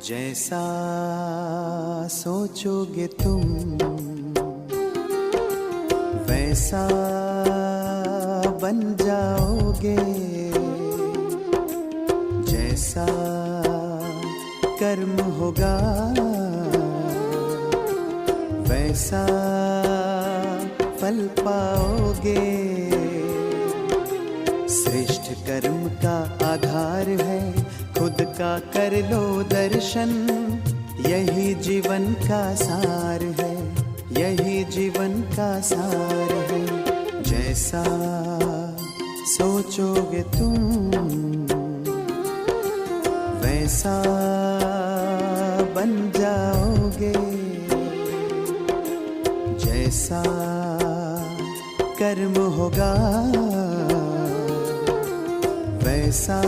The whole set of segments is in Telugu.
जैसा सोचोगे तुम वैसा बन जाओगे, जैसा कर्म होगा वैसा फल पाओगे। श्रेष्ठ कर्म का आधार है खुद का कर लो दर्शन, यही जीवन का सार है, यही जीवन का सार है। जैसा सोचोगे तुम वैसा बन जाओगे, जैसा कर्म होगा वैसा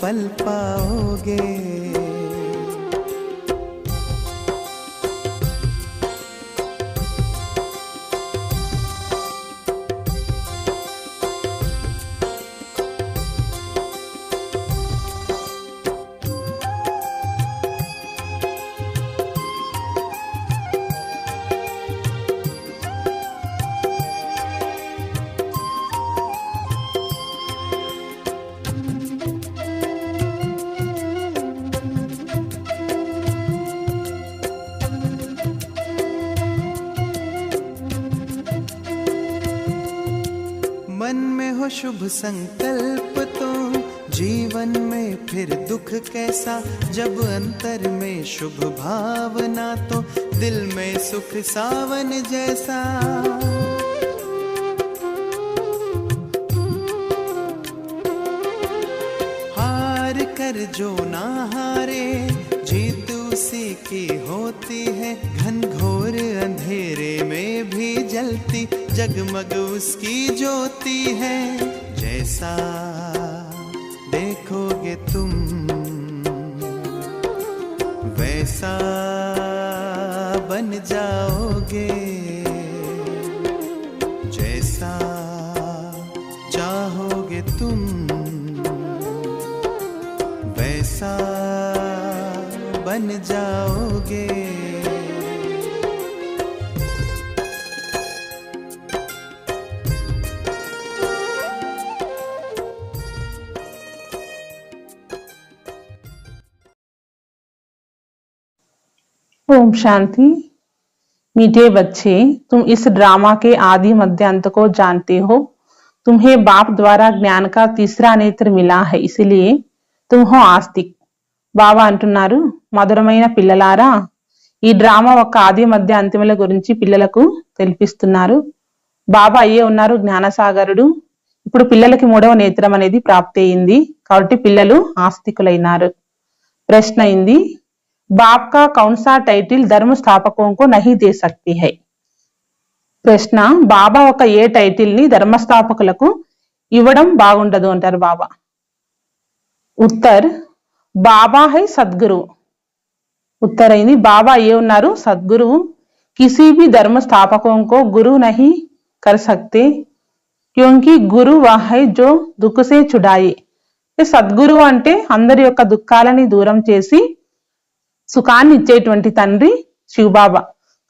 फल पाओगे। मन में हो शुभ संकल्प तो जीवन में फिर दुख कैसा, जब अंतर में शुभ भावना तो दिल में सुख सावन जैसा। हार कर जो ना हारे जीत उसी की होती है, घनघोर अंधेरे में भी जलती जगमग उसकी ज्योति है। जैसा देखोगे तुम वैसा बन जाओगे, जैसा चाहोगे तुम वैसा बन जाओगे। ओम शांति। मीठे बच्चे, तुम इस ड्रामा के आदि मध्य अंत को जानते हो। तुम्हें बाप द्वारा ज्ञान का तीसरा नेत्र मिला है, इसलिए तुम हो आस्तिक। బాబా అంటున్నారు, మధురమైన పిల్లలారా, ఈ డ్రామా ఒక ఆది మధ్య అంతిమల గురించి పిల్లలకు తెలిపిస్తున్నారు. బాబా అయ్యే ఉన్నారు జ్ఞానసాగరుడు. ఇప్పుడు పిల్లలకి మూడవ నేత్రం అనేది ప్రాప్తి అయింది, కాబట్టి పిల్లలు ఆస్తికులైనారు. ప్రశ్న అయింది, బాప్ కా కౌన్ సా టైటిల్ ధర్మ స్థాపకోं को नहीं दे सकती है। ప్రశ్న, బాబా ఒక ఏ టైటిల్ ని ధర్మస్థాపకులకు ఇవ్వడం బాగుండదు అంటారు బాబా. ఉత్తర్, बाबा है सदगुरु। उत्तर अయింది, बाबा ये उन्नारू सदगुरु किसी भी धर्म स्थापकों को गुरु नहीं कर सकते, क्योंकि गुरु वह है जो दुख से छुड़ाए। సద్గురు అంటే అందరి యొక్క దుఃఖాలని దూరం చేసి సుఖాన్ని ఇచ్చేటువంటి తండ్రి శివబాబా.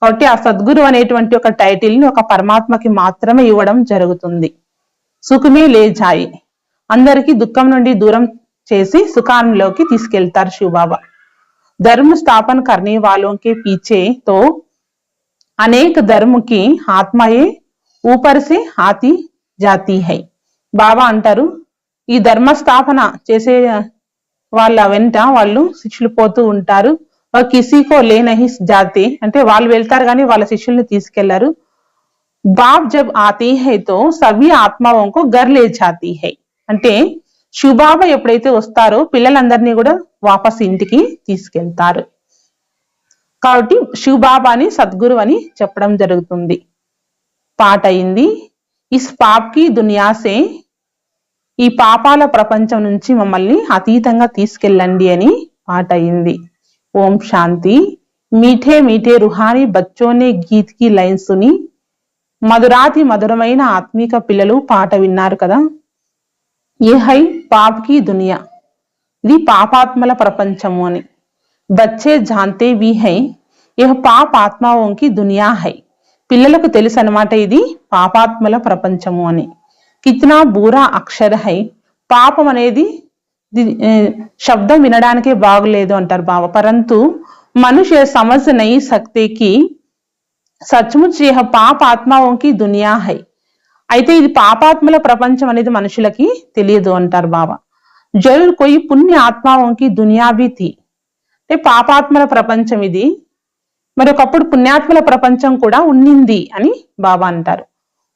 కాబట్టి ఆ సద్గురు అనేటువంటి ఒక టైటిల్ ని ఒక పరమాత్మకి మాత్రమే ఇవ్వడం జరుగుతుంది. సుఖమే లే జాయి, అందరికి దుఃఖం నుండి దూరం చేసి సుఖాన్లోకి తీసుకెళ్తారు శివబాబా. धर्म स्थापन करने वालों के पीछे तो अनेक धर्म की आत्माएं ऊपर से आती जाती है। బాబా అంటారు, ఈ ధర్మ స్థాపన చేసే వాళ్ళ వెంట వాళ్ళు శిష్యులు పోతూ ఉంటారు. కిసీకో లే నహీ జాతే అంటే వాళ్ళు వెళ్తారు కానీ వాళ్ళ శిష్యుల్ని తీసుకెళ్లారు. బాప్ జబ్ ఆతే హై తో సభీ ఆత్మాओं को घर ले जाती है అంటే శివబాబా ఎప్పుడైతే వస్తారో పిల్లలందరినీ కూడా వాపస్ ఇంటికి తీసుకెళ్తారు. కాబట్టి శివబాబాని సద్గురు అని చెప్పడం జరుగుతుంది. పాట అయింది, ఇస్ పాప్ కి దునియా సే, ఈ పాపాల ప్రపంచం నుంచి మమ్మల్ని అతీతంగా తీసుకెళ్ళండి అని పాట అయింది. ఓం శాంతి। मीठे मीठे रूहानी बच्चों ने गीत की लाइन सुनी। మధురాతి మధురమైన ఆత్మీక పిల్లలు పాట విన్నారు కదా. ये है पाप की दुनिया, ఇది పాపాత్మల ప్రపంచము అని. బచ్చే జాంతే భీ హై యహ్ పాప్ ఆత్మాओं की दुनिया है. పిల్లలకు తెలుసు అన్నమాట ఇది పాపాత్మల ప్రపంచము అని. కిత్నా బూరా అక్షర హై. పాపం అనేది శబ్దం వినడానికే బాగులేదు అంటారు బాబా. పరంతు మనుష్య సమझ नहीं सकते कि సచ్ముచ్ యహ్ పాప్ ఆత్మాओं की दुनिया है. అయితే ఇది పాపాత్మల ప్రపంచం అనేది మనుషులకి తెలియదు అంటారు బాబా. జరూర్ కోయి పుణ్య ఆత్మాओं की दुनिया भी थी. అంటే పాపాత్మల ప్రపంచం ఇది, మరి ఒకప్పుడు పుణ్యాత్మల ప్రపంచం కూడా ఉన్నింది అని బాబా అంటారు.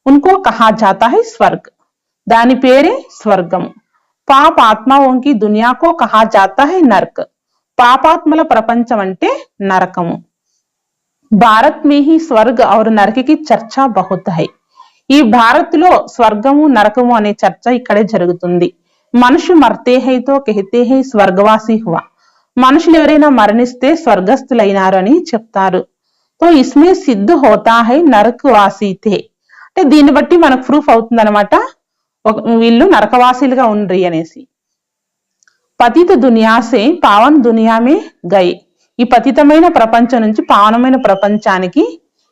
ఉన్కో కహా జాతా హై స్వర్గ్. దాని పేరే స్వర్గము. పాప ఆత్మాओं की दुनिया को कहा जाता है नरक. పాపాత్మల ప్రపంచం అంటే నరకము. భారత్ మే హీ స్వర్గ్ ఔర్ నరక కి చర్చ బహుత్ హై. ఈ భారత్ లో స్వర్గము నరకము అనే చర్చ ఇక్కడే జరుగుతుంది. మనుషు మర్తే హై తో కెహతే హై స్వర్గవాసి హువా. మనుషులు ఎవరైనా మరణిస్తే స్వర్గస్థులైనారు అని చెప్తారు. తో ఇస్మే సిద్ధ హోతా హై నరక వాసీతే. అంటే దీన్ని బట్టి మనకు ప్రూఫ్ అవుతుంది అనమాట, వీళ్ళు నరకవాసీలుగా ఉండ్రి అనేసి. పతిత దునియాసే పావన్ దునియామే గయే. ఈ పతితమైన ప్రపంచం నుంచి పావనమైన ప్రపంచానికి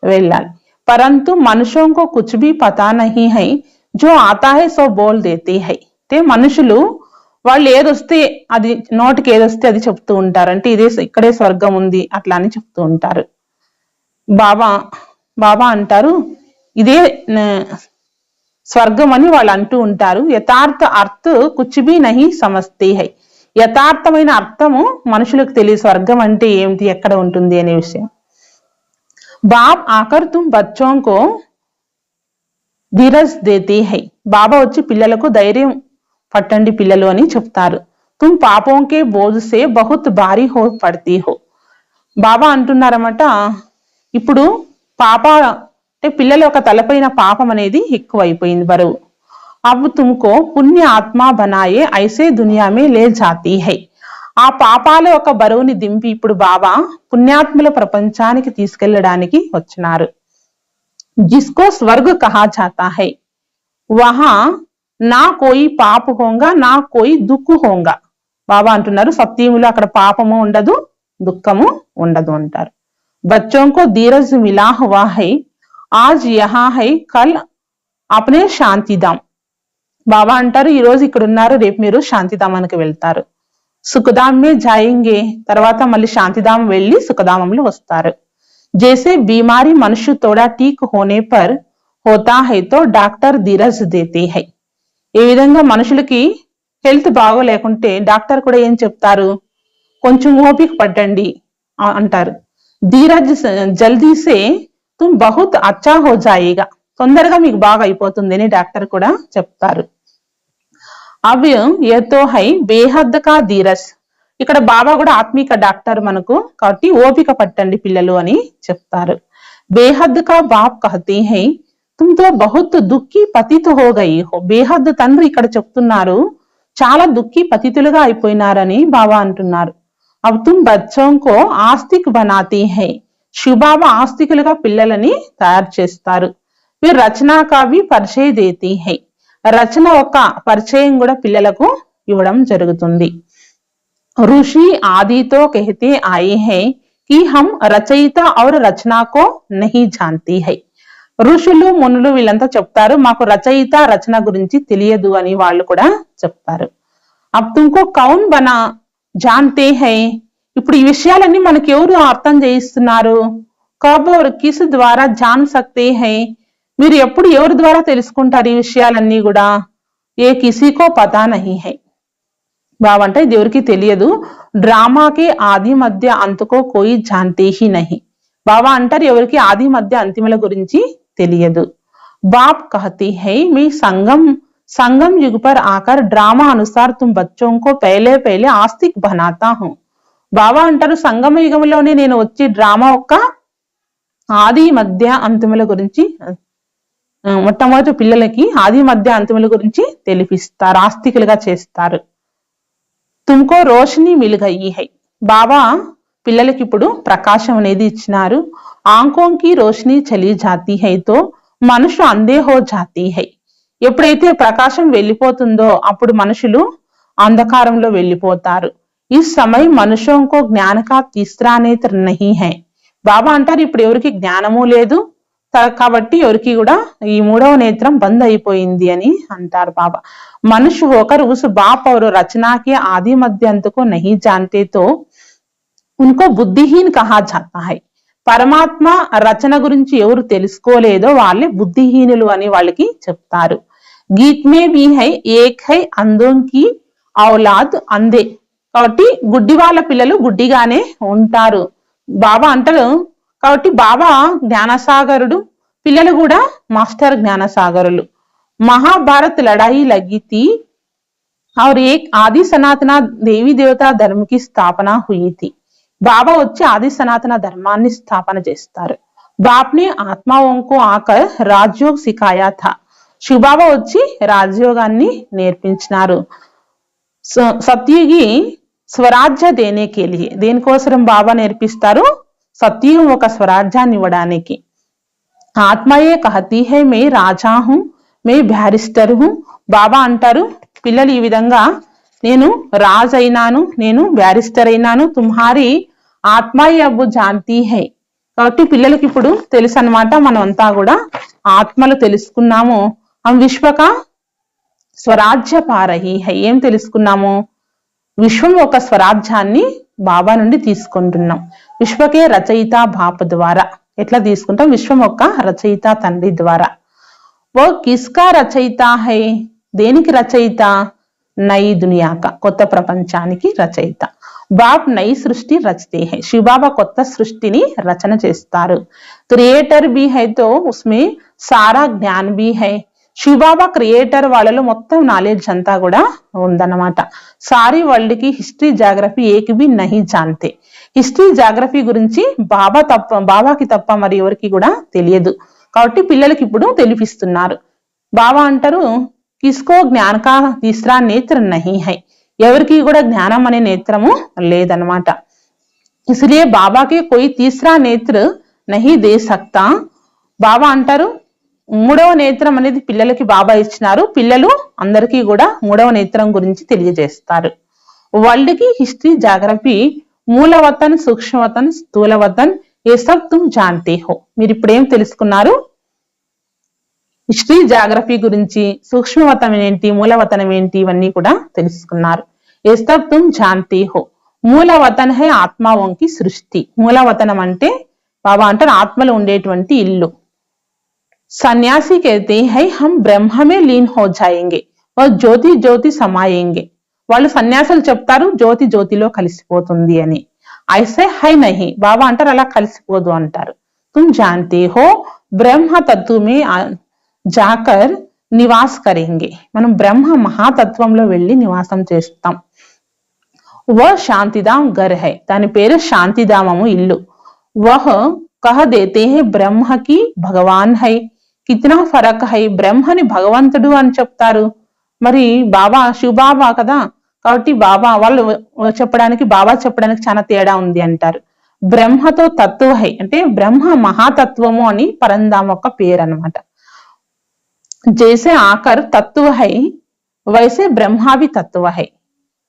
వెళ్ళాలి. పరంతు మనుషుం కో కుచ్ భీ పతా నహీ హై జో ఆతా హై సో బోల్ దేతే హై. అంటే మనుషులు వాళ్ళు ఏదొస్తే అది నోటికి ఏదొస్తే అది చెప్తూ ఉంటారు. అంటే ఇక్కడే స్వర్గం ఉంది అట్లా అని చెప్తూ ఉంటారు. బాబా అంటారు ఇదే స్వర్గం అని వాళ్ళు అంటూ ఉంటారు. యథార్థ అర్థ కుచ్ భీ నహీ సమజ్తే హై. యథార్థమైన అర్థము మనుషులకు తెలియదు స్వర్గం అంటే ఏమిటి, ఎక్కడ ఉంటుంది అనే విషయం. బాప్ ఆకర్ తుమ్ బచ్చోం కో ధీరజ్ దేతే హై. బాబా వచ్చి పిల్లలకు ధైర్యం పట్టండి పిల్లలు అని చెప్తారు. తుమ్ పాపోం కే బోझ సే బహుత్ భారీ హో పడతీ హో. బాబా అంటున్నారన్నమాట, ఇప్పుడు అంటే పిల్లల యొక్క తలపైన పాపం అనేది ఎక్కువైపోయింది బరువు. అబ్ తుమ్కో పుణ్య ఆత్మా బనాయే ఐసే దునియా మే లే జాతీ హై. ఆ పాపాల యొక్క బరువుని దింపి ఇప్పుడు బాబా పుణ్యాత్ముల ప్రపంచానికి తీసుకెళ్లడానికి వచ్చినారు. జిస్కో స్వర్గ కహా జాతా హై వహా నా కోయి పాప హోంగా నా కోయి దుఃఖ హోంగా. బాబా అంటున్నారు సత్యములో అక్కడ పాపము ఉండదు దుఃఖము ఉండదు అంటారు. బచ్చోं को धीरज मिला हुआ है आज यहाँ है कल अपने శాంతిధామ్. బాబా అంటారు ఈ రోజు ఇక్కడ ఉన్నారు, రేపు మీరు శాంతిధామానికి వెళ్తారు. సుఖధామ్ మే జాయింగే. తర్వాత మళ్ళీ శాంతిధామం వెళ్ళి సుఖధామంలో వస్తారు. జైసే బీమారీ మనుష్య తోడా ఠీక్ హోనే పర్ హోతా హై తో డాక్టర్ ధీరజ్ దేతే హై. ఏ విధంగా మనుషులకి హెల్త్ బాగోలేకుంటే డాక్టర్ కూడా ఏం చెప్తారు, కొంచెం ఓపిక పట్టండి అంటారు. ధీరజ్ జల్దీ సే తుమ్ బహుత్ అచ్చా హో జాయేగా. తొందరగా మీకు బాగా అయిపోతుంది అని డాక్టర్ కూడా చెప్తారు. అవ్ ఏతో హై బేహద్ కా ధీరజ్. ఇక్కడ బాబా కూడా ఆత్మీక డాక్టర్ మనకు, కాబట్టి ఓపిక పట్టండి పిల్లలు అని చెప్తారు. బేహద్ కా బాప్ కహతే హై తుమ్తో బహుత్ దుఃఖి పతిత్ హో గయి హో. బేహద్ తండ్రి ఇక్కడ చెప్తున్నారు చాలా దుఃఖి పతితులుగా అయిపోయినారని బాబా అంటున్నారు. అబ్ తుమ్ బచ్చోం కో ఆస్తిక్ బనాతే హై. శివబాబా ఆస్తికులుగా పిల్లలని తయారు చేస్తారు. మీరు రచనా కావి పరిచయ దేతి హై. రచన ఒక పరిచయం కూడా పిల్లలకు ఇవ్వడం జరుగుతుంది. ఋషి ఆదితో कहते आए हैं कि हम రచయిత और రచనా को नहीं जानते हैं. ఋషులు మునులు వీళ్ళంతా చెప్తారు మాకు రచయిత రచన గురించి తెలియదు అని వాళ్ళు కూడా చెప్తారు. అబ్ తుమ్కో కౌన్ బనా జాన్తే హై. ఇప్పుడు ఈ విషయాలన్నీ మనకి ఎవరు అర్థం చేయిస్తున్నారు. కబ్ ఔర్ కిస్ ద్వారా జాన్ సక్తే హై. మీరు ఎప్పుడు ఎవరి ద్వారా తెలుసుకుంటారు ఈ విషయాలన్నీ కూడా. ఏ కిసీకో పతా నహీ హై. బాబా అంటే ఇది ఎవరికి తెలియదు. డ్రామాకే ఆది మధ్య అంతకో కోయి జాన్తే హీ నహీ. బాబా అంటారు ఎవరికి ఆది మధ్య అంతిమల గురించి తెలియదు. बाप कहती है मैं संगम युग पर आकर ड्रामा अनुसार तुम बच्चों को पहले पहले आस्तिक बनाता हूं. బాబా అంటారు సంగమ యుగంలోనే నేను వచ్చి డ్రామా యొక్క ఆది మధ్య అంతిమల గురించి మొట్టమొదటి పిల్లలకి ఆది మధ్య అంతిమల గురించి తెలిపిస్తారు, ఆస్తికులుగా చేస్తారు. తుమ్కో రోషని మిల్ గయి హై. బాబా పిల్లలకి ఇప్పుడు ప్రకాశం అనేది ఇచ్చినారు. ఆంఖోంకి రోషని చలి జాతి హై తో మనుషు అందే హో జాతి హై. ఎప్పుడైతే ప్రకాశం వెళ్ళిపోతుందో అప్పుడు మనుషులు अंधकारंలో వెళ్ళిపోతారు. इस समय मनुष्यों को ज्ञान का तीसरा नेत्र नहीं है. బాబా అంటారు ఇప్పుడు ఎవరికి జ్ఞానము లేదు కాబట్టి ఎవరికి కూడా ఈ మూడవ నేత్రం బంద్ అయిపోయింది అని అంటారు బాబా. మనుష్య होकर उस बाप और रचना के आदि मध्य अंत को नहीं जानते तो उनको बुद्धिहीन कहा जाता है. పరమాత్మ రచన గురించి ఎవరు తెలుసుకోలేదో వాళ్ళే బుద్ధిహీనులు అని వాళ్ళకి చెప్తారు. గీత్ మే భీ హై ఏక్ హై అంధోం కి ఔలాద్ అందే. కాబట్టి గుడ్డి వాళ్ళ పిల్లలు గుడ్డిగానే ఉంటారు. బాబా అంటారు కాబట్టి బాబా జ్ఞానసాగరుడు, పిల్లలు కూడా మాస్టర్ జ్ఞానసాగరులు. महाभारत लड़ाई लगी थी और एक आदि सनातन देवी देवता धर्म की स्थापना हुई थी. బాబా వచ్చి ఆది సనాతన ధర్మాన్ని స్థాపన చేస్తారు. బాప్ నే ఆత్మాओं को आकर राजयोग सिखाया था. శివబాబా వచ్చి రాజయోగాన్ని నేర్పించినారు. సత్యుగి స్వరాజ్య దేనే కే లియే. దేనికోసం బాబా నేర్పిస్తారు? సత్యుగం ఒక స్వరాజ్యాన్ని ఇవ్వడానికి. ఆత్మయే కహతీ హై మే రాజా హూ మే బ్యారిస్టర్ హూ. బాబా అంటారు పిల్లలు ఈ విధంగా నేను రాజ్ అయినాను, నేను బ్యారిస్టర్ అయినాను, తుమ్హారి ఆత్మయే అబ్బు జాంతీ హై. కాబట్టి పిల్లలకి ఇప్పుడు తెలుసు అన్నమాట, మనం అంతా కూడా ఆత్మలు తెలుసుకున్నాము. हम विश्व का స్వరాజ్య పారహి హై. ఏం తెలుసుకున్నాము? విశ్వం ఒక స్వరాజ్యాన్ని బాబా నుండి తీసుకుంటున్నాం. విశ్వకే రచయిత బాప్ ద్వారా. ఎట్లా తీసుకుంటాం? విశ్వం యొక్క రచయిత తండ్రి ద్వారా. वो किसका రచయిత హై? దేనికి రచయిత? నई दुनिया का, కొత్త ప్రపంచానికి రచయిత. బాప్ నై సృష్టి రచతే హై. శివబాబా కొత్త సృష్టిని రచన చేస్తారు. క్రియేటర్ भी है तो उसमें सारा ज्ञान भी है. శివబాబా క్రియేటర్ వాళ్ళలో మొత్తం నాలెడ్జ్ అంతా కూడా ఉందన్నమాట. సారీ వరల్డ్ కి హిస్టరీ జాగ్రఫీ ఏక్ బి నహి జాన్తే. హిస్టరీ జాగ్రఫీ గురించి బాబాకి తప్ప మరి ఎవరికి కూడా తెలియదు. కాబట్టి పిల్లలకి ఇప్పుడు తెలిపిస్తున్నారు. బాబా అంటారు కిస్కో జ్ఞాన కా తీసరా నేత్ర నహి హై. ఎవరికి కూడా జ్ఞానం అనే నేత్రము లేదన్నమాట. ఇస్లియే బాబాకి కోయి తీసరా నేత్ర నహి దే సక్తా. బాబా అంటారు మూడవ నేత్రం అనేది పిల్లలకి బాబా ఇచ్చినారు. పిల్లలు అందరికీ కూడా మూడవ నేత్రం గురించి తెలియజేస్తారు. వరల్డ్ కి హిస్టరీ జాగ్రఫీ మూలవతన్, సూక్ష్మవతన్, స్థూలవతన్ ఏ సబ్ తుమ్ జాన్తే హో. మీరు ఇప్పుడు ఏం తెలుసుకున్నారు? హిస్టరీ జాగ్రఫీ గురించి, సూక్ష్మవతం ఏంటి, మూలవతనం ఏంటి, ఇవన్నీ కూడా తెలుసుకున్నారు. ఏ సబ్ తుమ్ జాన్తే హో. మూలవతన్ హై ఆత్మాओं की సృష్టి. మూలవతనం అంటే బాబా అంటారు ఆత్మలో ఉండేటువంటి ఇల్లు. सन्यासी कहते हैं हम ब्रह्म में लीन हो जाएंगे और ज्योति ज्योति समाएंगे. వాళ్ళు సన్యాసులు చెప్తారు జ్యోతి జ్యోతిలో కలిసిపోతుంది అని. ఐసే హై నహి. బాబా అంటారు అలా కలిసిపోదు అంటారు. తుమ్ జాన్తే హో బ్రహ్మ తత్వ మే జాకర్ నివాస్ కరేంగే. మనం బ్రహ్మ మహాతత్వంలో వెళ్ళి నివాసం చేస్తాం. వహ్ శాంతిధామ్ ఘర్ హై. దాని పేరు శాంతిధామము, ఇల్లు. వహ్ కహ దేతే హై బ్రహ్మ కి భగవాన్ హై. కితనా ఫరక్ హై. బ్రహ్మని భగవంతుడు అని చెప్తారు. మరి బాబా శివబాబా కదా, కాబట్టి బాబా వాళ్ళు చెప్పడానికి బాబా చెప్పడానికి చాలా తేడా ఉంది అంటారు. బ్రహ్మతో తత్వ హై అంటే బ్రహ్మ మహాతత్వము అని పరంధామ ఒక పేరు అన్నమాట. జైసే ఆకర్ తత్వ హై వైసే బ్రహ్మావి తత్వ హై.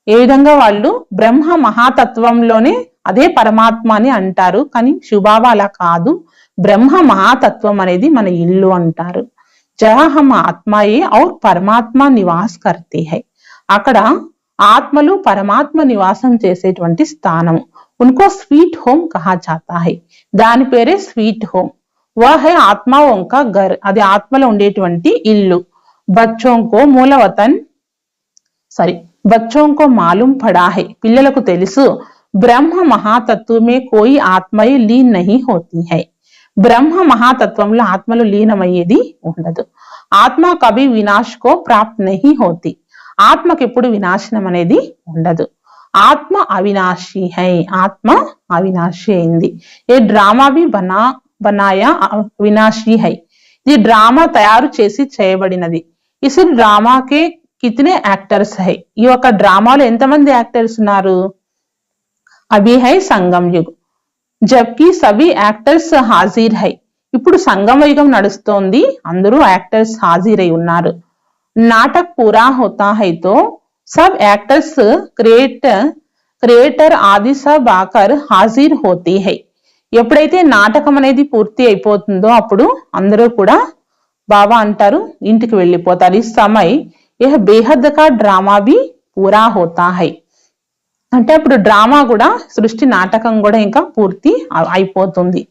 ఏ విధంగా వాళ్ళు బ్రహ్మ మహాతత్వంలోనే అదే పరమాత్మ అని అంటారు. కానీ శివబాబా అలా కాదు, బ్రహ్మ మహాతత్వం అనేది మన ఇల్లు అంటారు. జహా హమ్ ఆత్మాయే ఔర్ పరమాత్మ నివాస్ కర్తే హై. అక్కడ ఆత్మలు పరమాత్మ నివాసం చేసేటువంటి స్థానము. ఉన్కో స్వీట్ హోమ్ కహా జాతా హై. దాని పేరే స్వీట్ హోమ్. వహ్ హై ఆత్మాओं का घर. అది ఆత్మలో ఉండేటువంటి ఇల్లు. బచ్చోं को మూలవతన్ बच्चों को मालूम पड़ा है. పిల్లలకు తెలుసు బ్రహ్మ మహాతత్వమే కోయి ఆత్మయే లీన్ నహి హోతీ హై. బ్రహ్మ మహాతత్వంలో ఆత్మలు లీనమయ్యేది ఉండదు. ఆత్మ కభీ వినాశ్ కో ప్రాప్త్ నహి హోతి. ఆత్మకి ఎప్పుడు వినాశనం అనేది ఉండదు. ఆత్మ అవినాశి హై. ఆత్మ అవినాశి అయింది. ఏ డ్రామా భీ బనాయా వినాశి హై. ఈ డ్రామా తయారు చేసి చేయబడినది. ఇస్ డ్రామాకే కితనే యాక్టర్స్ హై. ఈ యొక్క డ్రామాలో ఎంతమంది యాక్టర్స్ ఉన్నారు? అభి హై సంగం యుగ్ జబ్కి సభీ యాక్టర్స్ హాజీర్ హై. ఇప్పుడు సంగమ యుగం నడుస్తోంది, అందరూ యాక్టర్స్ హాజీర్ అయి ఉన్నారు. నాటక్ పూరా హోతా హై తో सब एक्टर्स క్రియేటర్ ఆది సబ్ ఆకర్ హాజీర్ హోతీ హై. ఎప్పుడైతే నాటకం అనేది పూర్తి అయిపోతుందో అప్పుడు అందరూ కూడా బాబా అంటారు ఇంటికి వెళ్ళిపోతారు. ఈ సమయ్ యహ బేహద్ కా డ్రామా భీ పూరా హోతా హై. అంటే అప్పుడు డ్రామా కూడా సృష్టి నాటకం కూడా ఇంకా పూర్తి అయిపోతుంది.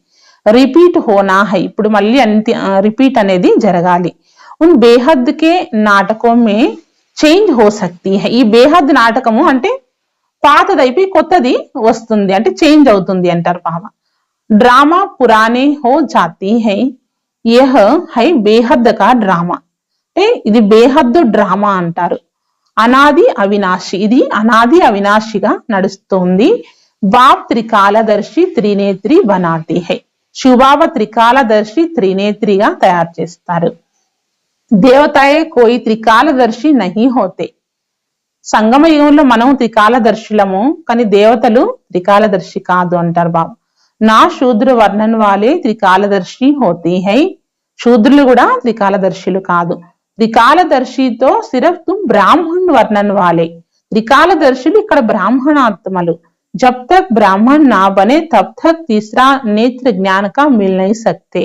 రిపీట్ హోనా హై. ఇప్పుడు మళ్ళీ రిపీట్ అనేది జరగాలి. ఉన్ బేహద్ కే నాటకం మే చేంజ్ హో సక్తి హై. ఈ బేహద్ నాటకము అంటే పాతదైపోయి కొత్తది వస్తుంది అంటే చేంజ్ అవుతుంది అంటారు బాబా. డ్రామా పురానే హో జాతి హై. యహ హై బేహద్ కా డ్రామా. అంటే ఇది బేహద్దు డ్రామా అంటారు. అనాది అవినాశి. ఇది అనాది అవినాశిగా నడుస్తుంది. బాప్ త్రికాలదర్శి త్రినేత్రి బనాతి హై. శివబాబా త్రికాలదర్శి త్రినేత్రిగా తయారు చేస్తారు. దేవతాయే కోయి త్రికాలదర్శి నహి హోతే. సంగమ యుగంలో మనం త్రికాలదర్శులము, కానీ దేవతలు త్రికాలదర్శి కాదు అంటారు బాబా. నా శూద్ర వర్ణన్ వాలే త్రికాలదర్శి హోతీ హై. శూద్రులు కూడా త్రికాలదర్శులు కాదు. త్రికాలదర్శితో సిరఫ్ తుమ్ బ్రాహ్మణ్ వర్ణన్ వాలే. త్రికాలదర్శులు ఇక్కడ బ్రాహ్మణాత్మలు. జబ్ తక్ బ్రాహ్మణ్ నా బనే తబ్ తక్ తీసరా నేత్ర జ్ఞాన కా మిల్ నహీ సక్తే.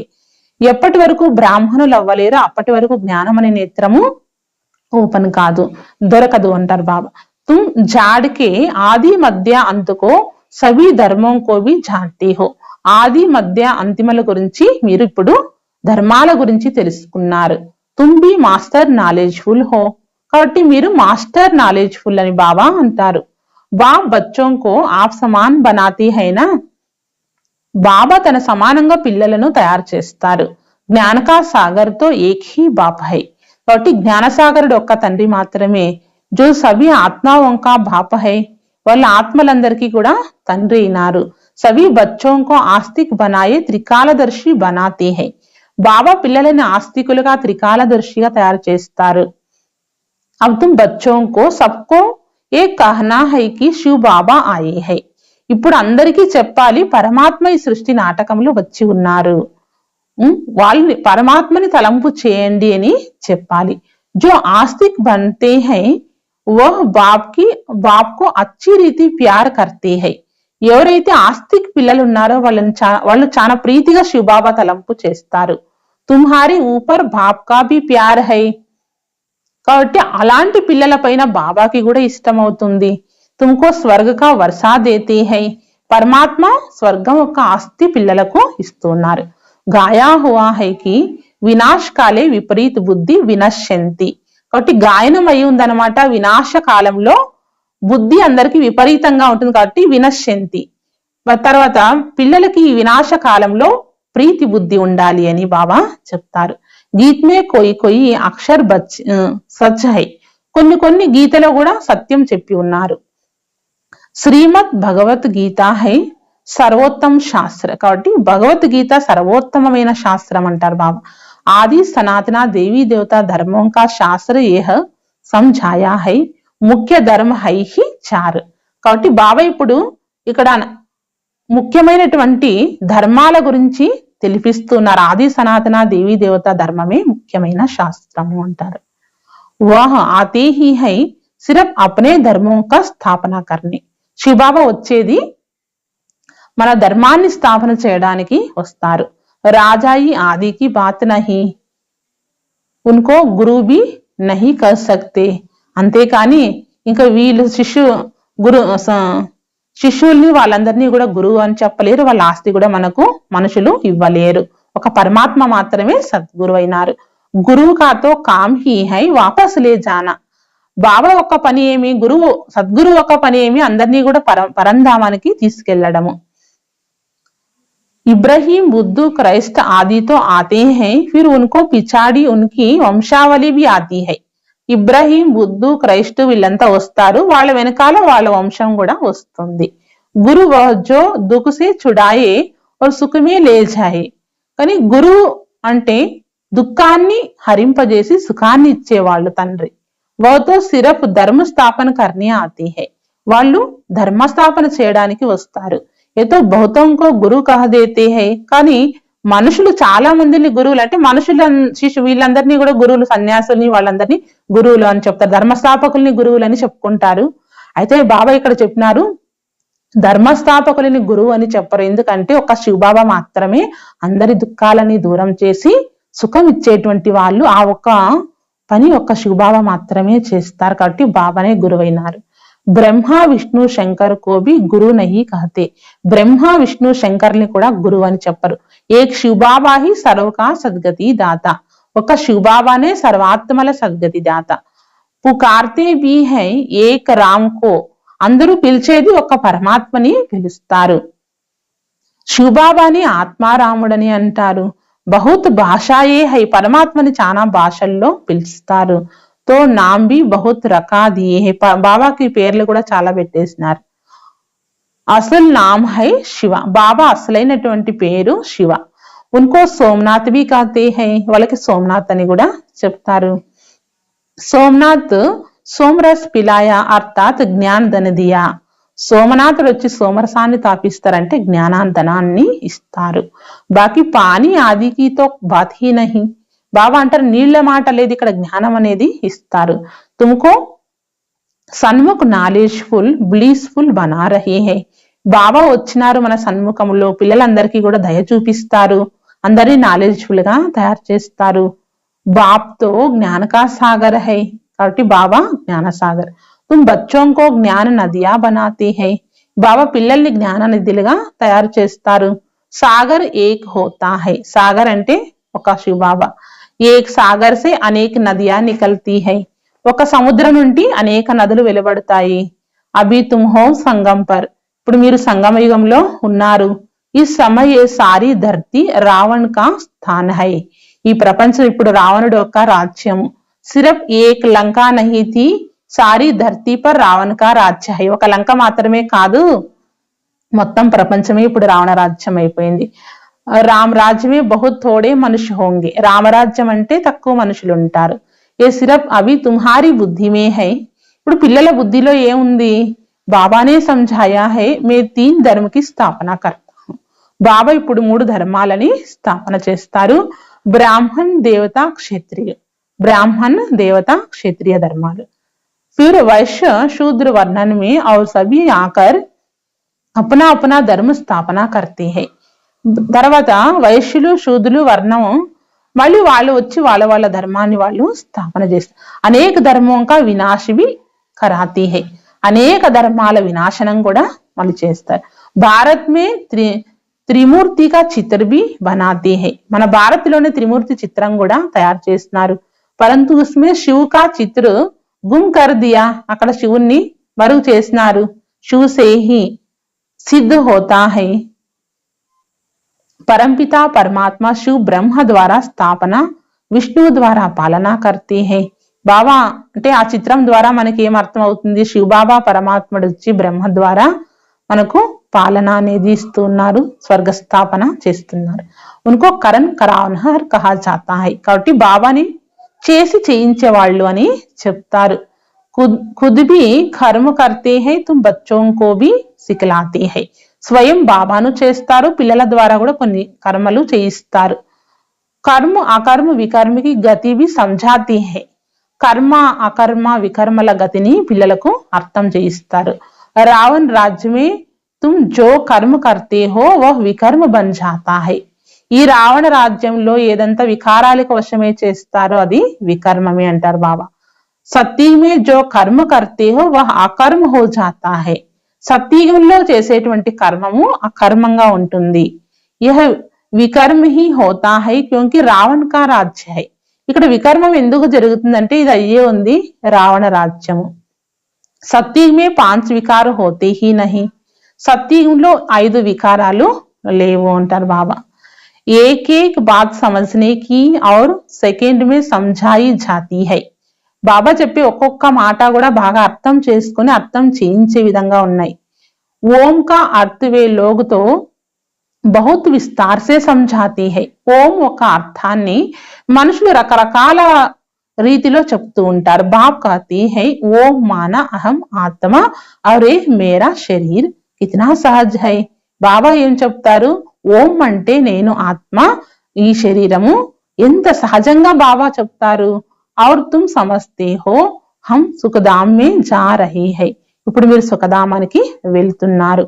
ఎప్పటి వరకు బ్రాహ్మణులు అవ్వలేరు అప్పటి వరకు జ్ఞానం అనే నేత్రము ఓపెన్ కాదు, దొరకదు అంటారు బాబా. తుమ్ జాడ్కే ఆది మధ్య అంతుకో సభీ ధర్మం కోవి జాంతి హో. ఆది మధ్య అంతిమల గురించి మీరు ఇప్పుడు ధర్మాల గురించి తెలుసుకున్నారు. తుమ్ బి మాస్టర్ నాలెడ్జ్ఫుల్ హో. కాబట్టి మీరు మాస్టర్ నాలెడ్జ్ఫుల్ అని బాబా అంటారు. బాప్ బచ్చోంకో ఆప్ సమాన్ బనాతి హైనా. బాబా తన సమానంగా పిల్లలను తయారు చేస్తారు. జ్ఞానకా సాగర్ తో ఏక్ హీ బాప్ హై. కాబట్టి జ్ఞానసాగరుడు ఒక్క తండ్రి మాత్రమే. జో సభీ ఆత్మావంకా బాప్ హై. వాళ్ళ ఆత్మలందరికీ కూడా తండ్రి అయినారు. సభీ బచ్చోంకో ఆస్తిక్ బనాయే త్రికాలదర్శి బనాతే హై. బాబా పిల్లలని ఆస్తికులుగా త్రికాలదర్శిగా తయారు చేస్తారు. అబ్ తుమ్ బచ్చోంకో సబ్కో ఏ కహనా హై కి శివ్ బాబా ఆయే హై. ఇప్పుడు అందరికీ చెప్పాలి పరమాత్మ ఈ సృష్టి నాటకంలో వచ్చి ఉన్నారు, వాళ్ళని పరమాత్మని తలంపు చేయండి అని చెప్పాలి. జో ఆస్తిక్ బంతే హై వహ్ బాప్ కో అచ్చి రీతి ప్యార్ కర్తే హై. ఎవరైతే ఆస్తిక్ పిల్లలు ఉన్నారో వాళ్ళు చాలా ప్రీతిగా శివబాబా తలంపు చేస్తారు. తుమ్హారీ ఊపర్ బాప్ కా భీ ప్యార్ హై. కాబట్టి అలాంటి పిల్లల పైన బాబాకి కూడా ఇష్టం అవుతుంది. తుమ్కో స్వర్గ కా వర్షా దేతే హై. పరమాత్మ స్వర్గం యొక్క ఆస్తి పిల్లలకు ఇస్తున్నారు. గాయా హువా హై కి వినాశ కాలే విపరీత బుద్ధి వినశ్యంతి. కాబట్టి గాయనం అయి ఉందన్నమాట. వినాశ కాలంలో బుద్ధి అందరికి విపరీతంగా ఉంటుంది కాబట్టి వినశ్యంతి. తర్వాత పిల్లలకి ఈ వినాశ కాలంలో ప్రీతి బుద్ధి ఉండాలి అని బాబా చెప్తారు. గీత్ మే కోయి అక్షర్ సచ్ హై. కొన్ని గీతలో కూడా సత్యం చెప్పి ఉన్నారు. శ్రీమద్ భగవద్గీత హై సర్వోత్తమ శాస్త్ర. కాబట్టి భగవద్గీత సర్వోత్తమమైన శాస్త్రం అంటారు బాబా. ఆది సనాతన దేవీ దేవత ధర్మం కా శాస్త్ర ఏహ సంఝాయా హై. ముఖ్య ధర్మ హై హి చార్. కాబట్టి బాబా ఇప్పుడు ఇక్కడ ముఖ్యమైనటువంటి ధర్మాల గురించి తెలిపిస్తున్నారు. ఆది సనాతన దేవీ దేవత ధర్మమే ముఖ్యమైన శాస్త్రము అంటారు. వాహ్ ఆతే హీ హై సిరఫ్ అప్నే ధర్మం కా స్థాపన కర్నే. శివబాబా వచ్చేది మన ధర్మాన్ని స్థాపన చేయడానికి వస్తారు. రాజాయి ఆదికి బాత్ నహి ఉన్కో గురు బి నహి కర్ సక్తే. అంతేకాని ఇంకా వీళ్ళు శిష్యుల్ని వాళ్ళందరినీ కూడా గురువు అని చెప్పలేరు. వాళ్ళ ఆస్తి కూడా మనకు మనుషులు ఇవ్వలేరు. ఒక పరమాత్మ మాత్రమే సద్గురు అయినారు. గురువు కాతో కామ్ హీ హై వాపస్ లే జానా. బాబా ఒక పని ఏమి, సద్గురు ఒక పని ఏమి, అందరినీ కూడా పరంధామానికి తీసుకెళ్లడము. इब्राहिम बुद्धू क्राइस्ट आदि तो आते हैं, फिर उनको पिछाड़ी उनकी వంశావళి भी आती है. ఇబ్రాహీం బుద్ధు క్రైస్ట్ వీళ్ళంతా వస్తారు, వాళ్ళ వెనకాల వాళ్ళ వంశం కూడా వస్తుంది. గురు వహజో దుఃఖసే చుడాయే और సుఖ మే లే జాయే. కానీ గురువు అంటే దుఃఖాన్ని హరింపజేసి సుఖాన్ని ఇచ్చేవాళ్ళు తండ్రి. వహతో సిరఫ్ ధర్మ స్థాపన కర్నే ఆతే హై. వాళ్ళు ధర్మస్థాపన చేయడానికి వస్తారు. ఏతో బహుతంకో గురు కహ దేతే హై. కానీ మనుషులు చాలా మందిని గురువులు అంటే మనుషుల వీళ్ళందరినీ కూడా గురువులు, సన్యాసుల్ని వాళ్ళందరినీ గురువులు అని చెప్తారు, ధర్మస్థాపకుల్ని గురువులు అని చెప్పుకుంటారు. అయితే బాబా ఇక్కడ చెప్పినారు ధర్మస్థాపకులని గురువు అని చెప్పరు. ఎందుకంటే ఒక శివబాబా మాత్రమే అందరి దుఃఖాలని దూరం చేసి సుఖం ఇచ్చేటువంటి వాళ్ళు. ఆ ఒక్క పని ఒక్క శివబాబా మాత్రమే చేస్తారు. కాబట్టి బాబానే గురువైనారు. బ్రహ్మ విష్ణు శంకర్ కోబి గురు నహి కహతే. బ్రహ్మ విష్ణు శంకర్ని కూడా గురువు అని చెప్పరు. ఏక్ శివబాబా హి సర్వకా సద్గతి దాత. ఒక శివబాబానే సర్వాత్మల సద్గతి దాత. పుకార్తే భీ హై ఏక్ రామ్ కో. అందరూ పిలిచేది ఒక పరమాత్మని పిలుస్తారు. శివబాబాని ఆత్మారాముడని అంటారు. బహుత్ భాషాయే హై. పరమాత్మని చాలా భాషల్లో పిలుస్తారు. తో నామ్ బి బహుత్ రకా దియే హై. బాబాకి పేర్లు కూడా చాలా పెట్టేసినారు. అసలు నామ్ హై శివ. బాబా అసలైనటువంటి పేరు శివ. ఉన్కో సోమనాథ్ బి కాతే హై. వాళ్ళకి సోమనాథ్ అని కూడా చెప్తారు. సోమనాథ్ సోమరస్ పిలాయ అర్థాత్ జ్ఞాన్ ధన దియా. సోమనాథుడు వచ్చి సోమరసాన్ని తాపిస్తారంటే జ్ఞానాంధనాన్ని ఇస్తారు. బాకి పానీ ఆదికి తో బాత్ హీ నహి. బాబా అంటారు నీళ్ల మాట లేదు, ఇక్కడ జ్ఞానం అనేది ఇస్తారు. తుమ్కో సన్ముఖ్ నాలెడ్జ్ఫుల్ బ్లీస్ఫుల్ బనా రహే హై. బాబా వచ్చినారు మన సన్ముఖంలో, పిల్లలందరికీ కూడా దయ చూపిస్తారు, అందరినీ నాలెడ్జ్ఫుల్ గా తయారు చేస్తారు. బాప్తో జ్ఞాన కా సాగర్ హై. కాబట్టి బాబా జ్ఞాన సాగర్. తుమ్ బచ్చోంకో జ్ఞాన నదియా బనాతే హై. బాబా పిల్లల్ని జ్ఞాన నిధులుగా తయారు చేస్తారు. సాగర్ ఏక్ హోతా హై. సాగర్ అంటే ఒక శివ బాబా. ఏక్ సాగర్ సే అనేక నదియా నికల్తీ హై. ఒక సముద్రం నుండి అనేక నదులు వెలువడతాయి. అభి తుమ్ హో సంగం పర్. ఇప్పుడు మీరు సంగమ యుగంలో ఉన్నారు. ఈ సమయ సారీ ధర్తీ రావణ్ కా స్థాన్ హై. ఈ ప్రపంచం ఇప్పుడు రావణుడు యొక్క రాజ్యము. సిరఫ్ ఏక్ లంకా నహీ థీ సారీ ధర్తీ పర్ రావణ్ కా రాజ్య హై. ఒక లంక మాత్రమే కాదు, మొత్తం ప్రపంచమే ఇప్పుడు రావణ రాజ్యం అయిపోయింది. రామ్ రాజ్యమే బహుత్ థోడే మనుషు హోంగే. రామరాజ్యం అంటే తక్కువ మనుషులు ఉంటారు. ఏ సిరఫ్ అవి తుమ్హారీ బుద్ధిమే హై. ఇప్పుడు పిల్లల బుద్ధిలో ఏముంది? బాబానే సంజాయా హై మే తీన్ ధర్మ కి స్థాపన కర్తా హూ. బాబా ఇప్పుడు 3 ధర్మాలని స్థాపన చేస్తారు. బ్రాహ్మణ్ దేవత క్షత్రియ. ब्राह्मण देवता क्षेत्रीय धर्माలు. फिर वैश्य शूद्र वर्णन में और सभी आकर अपना अपना धर्म स्थापना करते हैं. తర్వాత వైశ్యులు శూద్రులు వర్ణం మళ్ళీ వాళ్ళు వచ్చి వాళ్ళ వాళ్ళ ధర్మాన్ని వాళ్ళు స్థాపన చేస్తారు. అనేక ధర్మం కా వినాశి भी कराती है. అనేక ధర్మాల వినాశనం కూడా వాళ్ళు చేస్తారు. భారత్ మే త్రిమూర్తి కా చిత్ర भी बनाते हैं. మన భారత్లోనే త్రిమూర్తి చిత్రం కూడా తయారు చేస్తున్నారు. परंतु उसमें शिव का चित्र गुम कर दिया. అక్కడ శివుణ్ణి మరుగు చేసినారు. शिव से ही सिद्ध होता है. परमपिता परमात्मा शिव ब्रह्म द्वारा స్థాపన విష్ణు ద్వారా పాలన करते हैं. బాబా అంటే ఆ చిత్రం ద్వారా మనకి ఏం అర్థం అవుతుంది? శివ బాబా పరమాత్ముడు వచ్చి బ్రహ్మ ద్వారా మనకు పాలన అనేది ఇస్తున్నారు, స్వర్గస్థాపన చేస్తున్నారు. ఉनको करण करावनहर कहा जाता है. కాబట్టి బాబాని చేసి చేయించే వాళ్ళు అని చెప్తారు. ఖుద్ భీ కర్మ కర్తే హై తుమ్ బచ్చోం కో భీ సిఖలాతే హై. స్వయం బాబాను చేస్తారు, పిల్లల ద్వారా కూడా కొన్ని కర్మలు చేయిస్తారు. కర్మ అకర్మ వికర్మకి గతి భీ సమझाते हैं. కర్మ అకర్మ వికర్మల గతిని పిల్లలకు అర్థం చేయిస్తారు. రావణ్ రాజ్యమే తుమ్ జో కర్మ కర్తే హో వహ్ వికర్మ బన్ జాతా హై. ఈ రావణ రాజ్యంలో ఏదంతా వికారాలకు వశమే చేస్తారో అది వికర్మమే అంటారు బాబా. సత్యమే జో కర్మ కర్తే హో వహ్ అకర్మ హో జాతా హై. సత్యుగంలో చేసేటువంటి కర్మము అకర్మంగా ఉంటుంది. యహ వికర్మ హీ హోతా హై క్యోంకి రావణ్ కా రాజ్య హై. ఇక్కడ వికర్మం ఎందుకు జరుగుతుందంటే ఇది అయ్యే ఉంది రావణ రాజ్యము. సత్యుగమే 5 వికార హోతే హీ నహి. సత్యుగంలో 5 వికారాలు లేవు అంటారు బాబా. एक एक बात समझने की और सेकंड में समझाई जाती है. బాబా చెప్పే ఒక్కొక్క మాట కూడా బాగా అర్థం చేసుకుని అర్థం చేయించే విధంగా ఉన్నాయి. ఓం కా అర్థ వే లోగ్ తో బహుత్ విస్తార్ సే సమझाती है. ఓం ఒక అర్థాన్ని మనుషులు రకరకాల రీతిలో చెప్తూ ఉంటారు. బాప్ कहती है ఓం మానా అహం ఆత్మ और ये मेरा शरीर कितना सहज है. బాబా ఏం చెప్తారు? ఓం అంటే నేను ఆత్మ, ఈ శరీరము. ఎంత సహజంగా బాబా చెప్తారు. ఔర్ తుమ్ సమజ్తే హో హమ్ సుఖధామ్ మే జా రహే హై. ఇప్పుడు మీరు సుఖధామానికి వెళ్తున్నారు.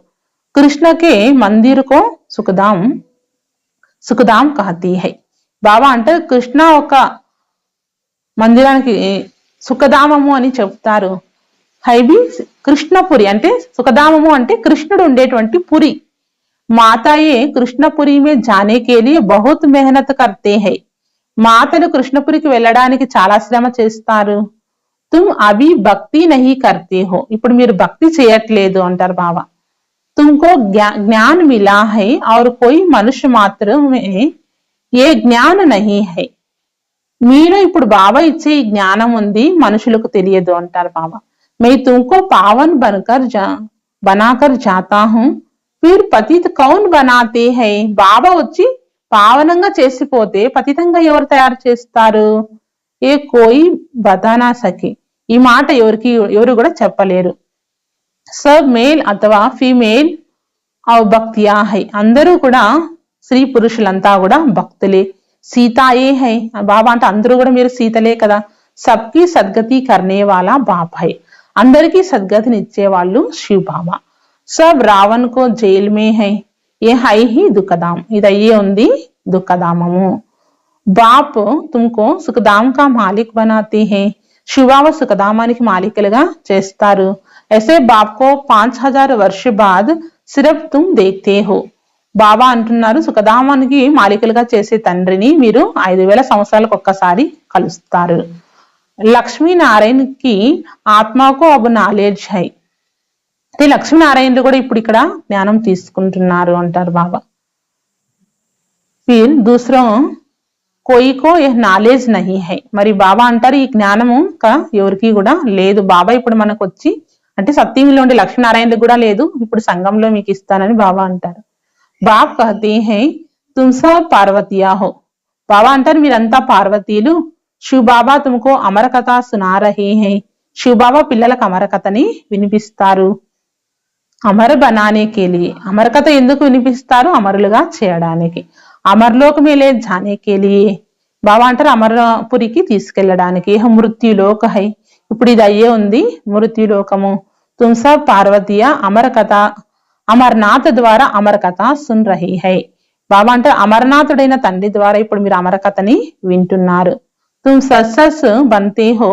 కృష్ణకే మందిర్ కో సుఖధామ్ సుఖధామ్ కహతీ హై. బాబా అంటే కృష్ణ ఒక మందిరానికి సుఖధామము అని చెప్తారు. హైబి కృష్ణపురి అంటే సుఖధామము అంటే కృష్ణుడు ఉండేటువంటి పురి. మాతాయే కృష్ణపురి మే జానే కే లియే బహుత్ మెహనత్ కర్తే హై. మాతలు కృష్ణపురికి వెళ్ళడానికి చాలా శ్రమ చేస్తారు. తుమ్ అభి భక్తి నహీ కర్తే హో. ఇప్పుడు మీరు భక్తి చేయట్లేదు అంటారు బాబా. తుమ్కో జ్ఞాన్ మిలా హై ఔర్ కోయి మనుష్య మాత్రమే ఏ జ్ఞాన నహీ హై. మీలో ఇప్పుడు బాబా ఇచ్చే ఈ జ్ఞానం ఉంది, మనుషులకు తెలియదు అంటారు బాబా. మే తుమ్కో Pavan బనాకర్ జాతా who, Phir పతిత్ Kaun బనాతే high. బాబా వచ్చి పావనంగా చేసిపోతే పతితంగా ఎవరు తయారు చేస్తారు? ఏ కోయి బతానా సకే. ఈ మాట ఎవరు కూడా చెప్పలేరు. సబ్ మేల్ అథవా ఫీమేల్ భక్తియా హై. అందరూ కూడా స్త్రీ పురుషులంతా కూడా భక్తులే. సీతాయే హై. బాబా అంటే అందరూ కూడా మీరు సీతలే కదా. సబ్కి సద్గతి కర్నే వాలా బాబ్ హై. అందరికీ సద్గతిని ఇచ్చేవాళ్ళు శివ్ బాబా. సబ్ రావణ్ కో జైల్ మే హై. ఏ హై హి దుఃఖధామ్. ఇది అయ్యే ఉంది దుఃఖధామము. బాప్ తుమ్కో సుఖధామ్ కా మాలిక్ బనాతే హై. శివావ సుఖధామానికి మాలికలుగా చేస్తారు. ऐसे बाप को 5000 वर्ष बाद सिर्फ तुम देखते हो. బాబా అంటున్నారు సుఖధామానికి మాలికలుగా చేసే తండ్రిని మీరు 5000 సంవత్సరాలకు ఒక్కసారి కలుస్తారు. లక్ష్మీనారాయణకి ఆత్మకు అబ్ నాలెడ్జ్ హై. అంటే లక్ష్మీనారాయణులు కూడా ఇప్పుడు ఇక్కడ జ్ఞానం తీసుకుంటున్నారు అంటారు బాబా. ఫిర్ దూసరో కోయికో నాలెడ్జ్ నహీ హై. మరి బాబా అంటారు ఈ జ్ఞానము ఎవరికి కూడా లేదు. బాబా ఇప్పుడు మనకు వచ్చి అంటే సత్యంలో ఉండే లక్ష్మీనారాయణులకు కూడా లేదు, ఇప్పుడు సంఘంలో మీకు ఇస్తానని బాబా అంటారు. బాప్ కహతే హై తుమ్ సబ్ పార్వతియా హో. బాబా అంటారు మీరంతా పార్వతీలు. శివ్ బాబా తుమ్కో అమర కథ సునా రహే హై. శివ్ బాబా పిల్లలకు అమర కథని వినిపిస్తారు. అమర బనానే కే లియే. అమర కథ ఎందుకు వినిపిస్తారు? అమరులుగా చేయడానికి. అమర్లోక్ మేలే జానే కే లియే. బాబా అంటారు అమరపురికి తీసుకెళ్లడానికి. మృత్యులోక హై. ఇప్పుడు ఇది అయ్యే ఉంది మృత్యులోకము. తుమ్ సబ్ పార్వతీయ అమర కథ అమర్నాథ్ ద్వారా అమర కథ సున్ రహీ హై. బాబా అంటే అమర్నాథుడైన తండ్రి ద్వారా ఇప్పుడు మీరు అమర కథని వింటున్నారు. తుమ్ సస్ బంతే హో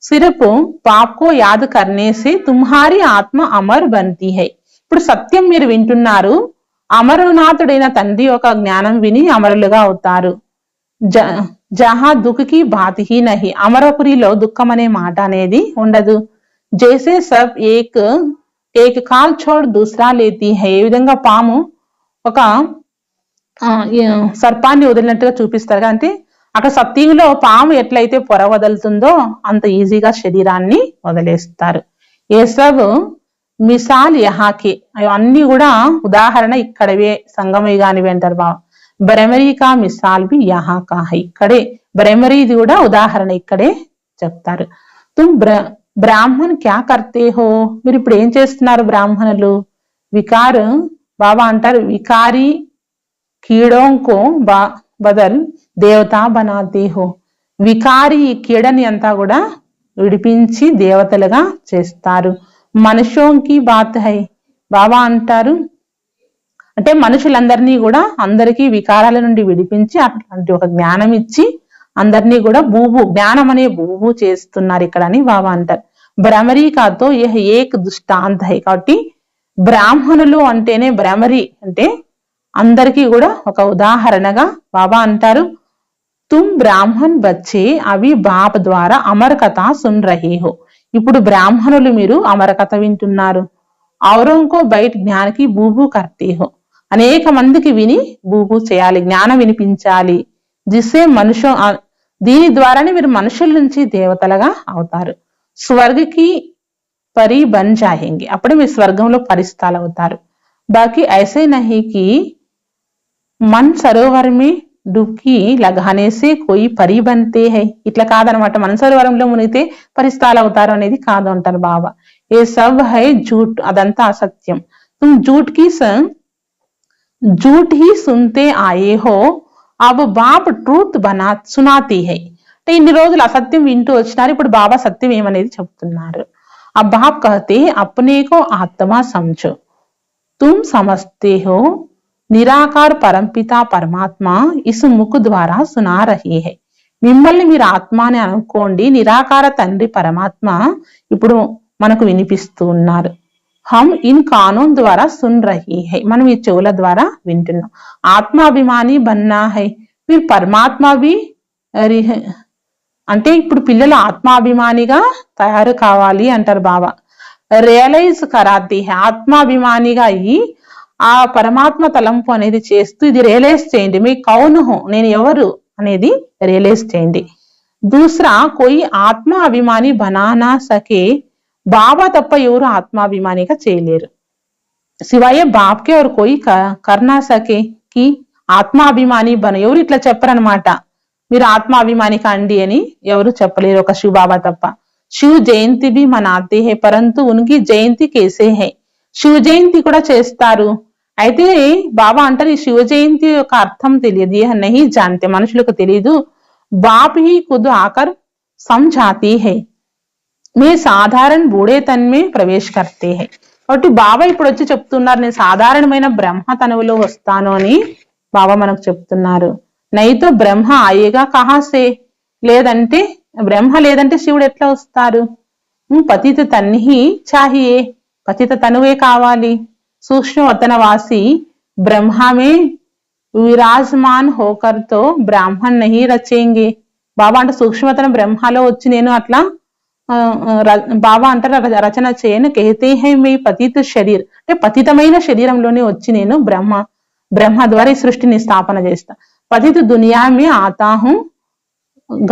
సిర్ఫ్ పాప్కో యాద్ కర్నే సే తుమ్హారీ ఆత్మ అమర్ బంతీ హై. ఇప్పుడు సత్యం మీరు వింటున్నారు. అమరనాథుడైన తండ్రి యొక్క జ్ఞానం విని అమరులుగా అవుతారు. జహా దుఃఖకి బాత్ హీ నహి. అమరపురిలో దుఃఖం అనే మాట అనేది ఉండదు. జైసే సబ్ ఏక్ కాల్ చోడ్ దూసరా లేతి హై. ఏ విధంగా పాము ఒక సర్పాన్ని వదిలినట్టుగా చూపిస్తారు. అంటే అక్కడ సత్యంలో పాము ఎట్లయితే పొర వదులుతుందో అంత ఈజీగా శరీరాన్ని వదిలేస్తారు. ఏ సబ్ మిసాల్ యహాకే. అన్ని కూడా ఉదాహరణ ఇక్కడవే సంగమయుగానివి అంటారు బాబా. బ్రహ్మరీ కా మిసాల్ బి యహా కా హై. ఇక్కడే బ్రహ్మరీది కూడా ఉదాహరణ ఇక్కడే చెప్తారు. తుమ్ బ్రాహ్మణ్ క్యా కర్తే హో. మీరు ఇప్పుడు ఏం చేస్తున్నారు బ్రాహ్మణులు? వికార్ బాబా అంటారు వికారి కీడోంకో బదల్ దేవతా బనాతే హో. వికారి కీడని అంతా కూడా విడిపించి దేవతలుగా చేస్తారు. మనుషోంకి బాత్ హై. బాబా అంటారు అంటే మనుషులందరినీ కూడా అందరికీ వికారాల నుండి విడిపించి అట్లాంటి ఒక జ్ఞానం ఇచ్చి అందరినీ కూడా జ్ఞానం అనే భూభు చేస్తున్నారు ఇక్కడ అని బాబా అంటారు. భ్రమరీ కాతో ఏక్ దృష్టాంత హై. కాబట్టి బ్రాహ్మణులు అంటేనే భ్రమరి అంటే అందరికీ కూడా ఒక ఉదాహరణగా బాబా అంటారు. తుమ్ బ్రాహ్మణ్ బచ్చే అవి బాప్ ద్వారా అమర్ కథ సున్ రహే హో. ఇప్పుడు బ్రాహ్మణులు మీరు అమర కథ వింటున్నారు. ఔరంకో బయట జ్ఞానికి బూబు కర్తే హో. అనేక మందికి విని బూబు చేయాలి, జ్ఞానం వినిపించాలి. జిసే దీని ద్వారానే మీరు మనుషుల నుంచి దేవతలుగా అవుతారు. స్వర్గకి పరి బన్ జాయేంగే. అప్పుడే మీరు స్వర్గంలో పరిస్థాలు అవుతారు. బాకీ ఐసే నహీకి మన్ సరోవర్ మే డుబ్కి లగానే సే కోయి పరి బంతే హై. ఇట్లా కాదనమాట, మన సరోవరంలో మునిగితే పరిస్థాలు అవుతారు అనేది కాదు అంటారు బాబా. ఏ సబ్ హై జూట్. అదంతా అసత్యం. तुम झूठ ही सुनते आए हो, अब बाप ట్రూత్ బనా సునాతి హై. అంటే ఇన్ని రోజులు అసత్యం వింటూ వచ్చినారు, ఇప్పుడు బాబా సత్యం ఏమనేది చెప్తున్నారు. ఆ బాప్ कहते अपने को आत्मा समझो, तुम समझते हो నిరాకార్ పరంపిత పరమాత్మ ఇస్ ముఖ ద్వారా సునా రహీ హై. మిమ్మల్ని మీరు ఆత్మ అని అనుకోండి, నిరాకార తండ్రి పరమాత్మ ఇప్పుడు మనకు వినిపిస్తూ ఉన్నారు. హమ్ ఇన్ కానూన్ ద్వారా సున్ రహీ హై, మనం ఈ చెవుల ద్వారా వింటున్నాం. ఆత్మాభిమాని బన్నా హై, మీరు పరమాత్మవి అంటే ఇప్పుడు పిల్లలు ఆత్మాభిమానిగా తయారు కావాలి అంటారు బాబా. రియలైజ్ కరాతి హై, ఆత్మాభిమానిగా అయ్యి ఆ పరమాత్మ తలంపు అనేది చేస్తూ ఇది రియలైజ్ చేయండి, మీ కౌను హో, నేను ఎవరు అనేది రియలైజ్ చేయండి. దూసరా కోయి ఆత్మ అభిమాని బనానా సకే, బాబా తప్ప ఎవరు ఆత్మాభిమానిగా చేయలేరు. సివాయ బాప్కే ఎవరు కోయి కర్నా సకే కి ఆత్మాభిమాని బన, ఎవరు ఇట్లా చెప్పరనమాట, మీరు ఆత్మాభిమాని కండి అని ఎవరు చెప్పలేరు ఒక శివ బాబా తప్ప. శివ్ జయంతి భీ మనాతే హై, పరంతు ఉన్కి జయంతి కేసే హై, శివ జయంతి కూడా చేస్తారు. అయితే బాబా అంటారు ఈ శివ జయంతి యొక్క అర్థం తెలియదు, యహ నహీ జాన్తే, మనుషులకు తెలియదు. బాప్ హీ ఖుద్ ఆకర్ సమఝాతీ హై, మే సాధారణ బూఢే తన్మే ప్రవేశ్ కర్తే హై. కాబట్టి బాబా ఇప్పుడు వచ్చి చెప్తున్నారు నేను సాధారణమైన బ్రహ్మ తనువులో వస్తాను అని బాబా మనకు చెప్తున్నారు. నైతో బ్రహ్మ ఆయేగా కహాసే, లేదంటే బ్రహ్మ లేదంటే శివుడు ఎట్లా వస్తారు. పతిత తన్హి చాహియే, పతిత తనువే కావాలి. సూక్ష్మ వతనవాసి బ్రహ్మమే విరాజమాన్ హోకర్తో బ్రాహ్మణ్ నహి రచేంగే. బాబా అంటే సూక్ష్మతన బ్రహ్మలో వచ్చి నేను అట్లా బాబా అంటారు రచన చేయను. కేతే హై మీ పతిత శరీర్, అంటే పతితమైన శరీరంలోనే వచ్చి నేను బ్రహ్మ ద్వారా ఈ సృష్టిని స్థాపన చేస్తా. పతిత దునియా మే ఆతా హూ,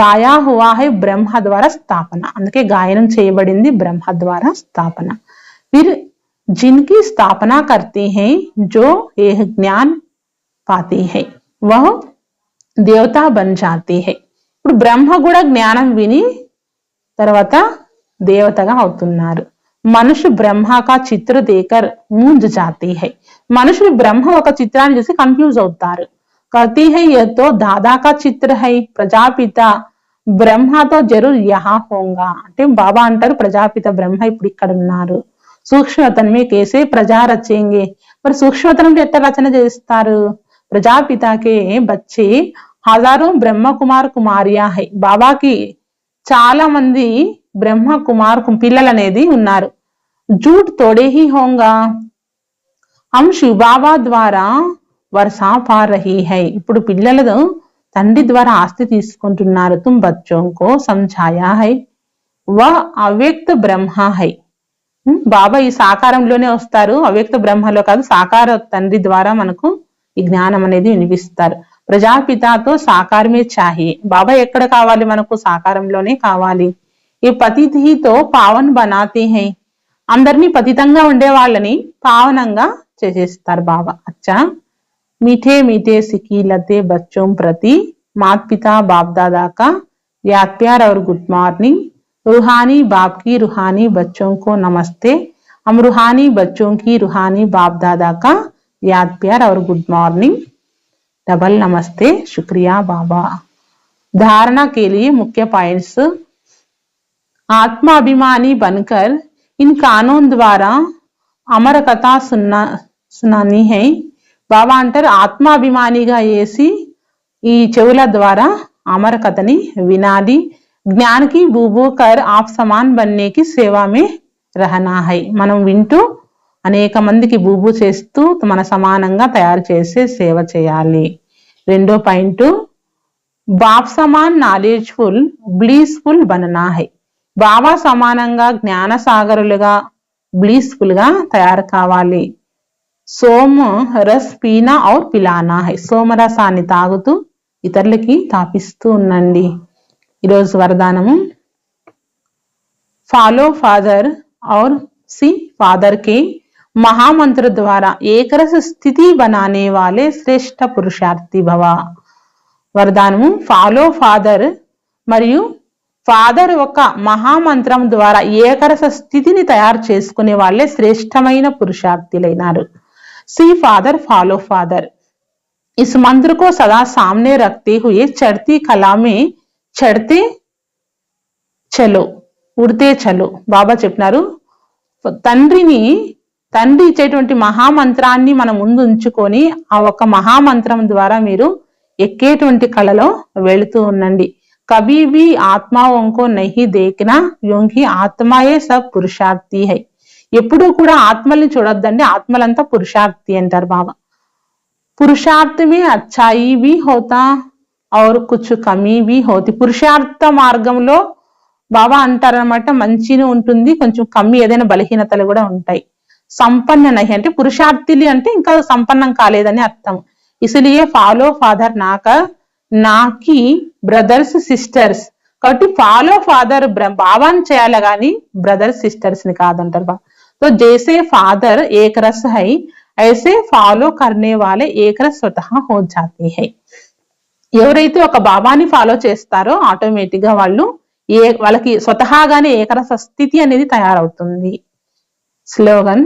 గాయా హువా హై బ్రహ్మ ద్వారా స్థాపన, అందుకే గాయనం చేయబడింది బ్రహ్మ ద్వారా స్థాపన. ఫిర్ जिनकी स्थापना करते हैं जो यह ज्ञान पाते हैं वह देवता बन जाते हैं. ఇప్పుడు బ్రహ్మ కూడా జ్ఞానం విని తర్వాత దేవతగా అవుతున్నారు. మనుషు బ్రహ్మ కా చిత్ర దేకర్ మూంజ్ జాతే హై, మనుషులు బ్రహ్మ ఒక చిత్రాన్ని చూసి కన్ఫ్యూజ్ అవుతారు. कहती है यह तो दादा का चित्र है, ప్రజాపిత బ్రహ్మతో జరూర్ యహా హోంగా. అంటే బాబా అంటారు ప్రజాపిత బ్రహ్మ ఇప్పుడు ఇక్కడ ఉన్నారు. సూక్ష్మతన్ మే కేసే ప్రజా రచేంగే, మరి సూక్ష్మతనంలో ఎట్లా రచన చేస్తారు. ప్రజాపితాకే బచ్చే హజారో బ్రహ్మ కుమార్ కుమారియా హై, బాబాకి చాలా మంది బ్రహ్మ కుమార్ పిల్లలు అనేది ఉన్నారు. జూట్ తోడే హీ హోంగా, హమ్ శివ బాబా ద్వారా వర్షా పా రహీ హై, ఇప్పుడు పిల్లలు తండ్రి ద్వారా ఆస్తి తీసుకుంటున్నారు. తుమ్ బచ్చోం కో సమఝాయా హై వహ్ అవ్యక్త బ్రహ్మ హై, బాబా ఈ సాకారంలోనే వస్తారు, అవ్యక్త బ్రహ్మలో కాదు, సాకార తండ్రి ద్వారా మనకు ఈ జ్ఞానం అనేది వినిపిస్తారు. ప్రజాపితతో సాకారమే చాహియే, బాబా ఎక్కడ కావాలి మనకు సాకారంలోనే కావాలి. ఈ పతిథితో పావన్ బనాతే హై, అందరినీ పతితంగా ఉండే వాళ్ళని పావనంగా చేసేస్తారు బాబా. అచ్చా मीठे मीठे सिकी लते बच्चों प्रति माता पिता बाप दादा का याद प्यार और गुड मॉर्निंग. रूहानी बाप की रूहानी बच्चों को नमस्ते, हम रूहानी बच्चों की रूहानी बाप दादा का याद प्यार और गुड मॉर्निंग. डबल नमस्ते, शुक्रिया बाबा. धारणा के लिए मुख्य पॉइंट्स. आत्माभिमानी बनकर इन कानून द्वारा अमर कथा सुनानी है. బాబా అంటారు ఆత్మాభిమానిగా వేసి ఈ చెవుల ద్వారా అమర కథని వినాలి. జ్ఞానికి బూబూకర్ ఆప్ సమాన్ బన్నేకి సేవామే రహనా హై, మనం వింటూ అనేక మందికి బూబు చేస్తూ మన సమానంగా తయారు చేసే సేవ చేయాలి. రెండో పాయింట్ బాప్ సమాన్ నాలెడ్జ్ఫుల్ బ్లీస్ఫుల్ బననా హై, బాబా సమానంగా జ్ఞాన సాగరులుగా బ్లీస్ఫుల్ గా తయారు కావాలి. సోమ రస్ పీనా ఔర్ పిలానా హై, సోమరసాన్ని తాగుతూ ఇతరులకి తాపిస్తూ ఉండండి. ఈరోజు వరదానము ఫాలో ఫాదర్ ఔర్ सी फादर के महामंत्र द्वारा एक रस स्थिति बनाने वाले श्रेष्ठ पुरुषार्थी भव. వరదానము ఫాలో ఫాదర్ మరియు ఫాదర్ ఒక మహామంత్రం ద్వారా ఏకరస స్థితిని తయారు చేసుకునే వాళ్ళే శ్రేష్టమైన పురుషార్థులైనారు. सी फादर फॉलो फादर, इस मंत्र को सदा सामने रखते हुए चढ़ती कला में चढ़ते చలో ఉడితే చలో. బాబా చెప్పినారు, తండ్రి ఇచ్చేటువంటి మహామంత్రాన్ని మన ముందు ఉంచుకొని ఆ ఒక మహామంత్రం ద్వారా మీరు ఎక్కేటువంటి కళలో వెళుతూ ఉండండి. కభీ భీ ఆత్మాओं को नहीं देखना क्योंकि ఆత్మాయే సబ్ పురుషార్థి హై. ఎప్పుడూ కూడా ఆత్మల్ని చూడొద్దండి, ఆత్మలంతా పురుషార్థి అంటారు బాబా. పురుషార్థ మే అచ్చాయి భీ హోతా और कुछ కమీ భీ హోతి. పురుషార్థ మార్గంలో బాబా అంటారనమాట, మంచిని ఉంటుంది, కొంచెం కమ్మి ఏదైనా బలహీనతలు కూడా ఉంటాయి. సంపన్న నహి అంటే పురుషార్థిలి అంటే ఇంకా సంపన్నం కాలేదని అర్థం. ఇసలియే ఫాలో ఫాదర్ నాకి బ్రదర్స్ సిస్టర్స్. కాబట్టి ఫాలో ఫాదర్ బాబాని చేయాలి కానీ బ్రదర్స్ సిస్టర్స్ ని కాదంటారు బాబా. तो जैसे फादर एक रस है ऐसे ఫాలో करने वाले एक रस स्वतः हो जाते हैं. ఎవరైతే ఒక బాబాని ఫాలో చేస్తారో ఆటోమేటిక్ గా వాళ్ళకి స్వతహాగానే ఏకరస స్థితి అనేది తయారవుతుంది. స్లోగన్,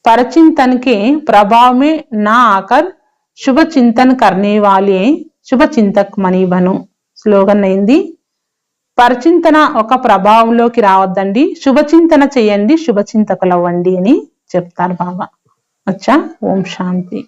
परचिंतन के प्रभाव में ना आकर शुभ चिंतन करने वाले शुभ चिंतक मनी बनो. స్లోగన్ అయింది, పరచింతన ఒక ప్రభావంలోకి రావద్దండి, శుభచింతన చేయండి, శుభచింతకులు అవ్వండి అని చెప్తారు బాబా. అచ్చా, ఓం శాంతి.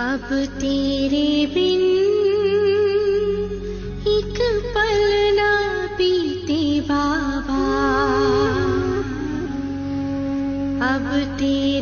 अब तेरे बिन एक पल ना बीते बाबा, अब तेरे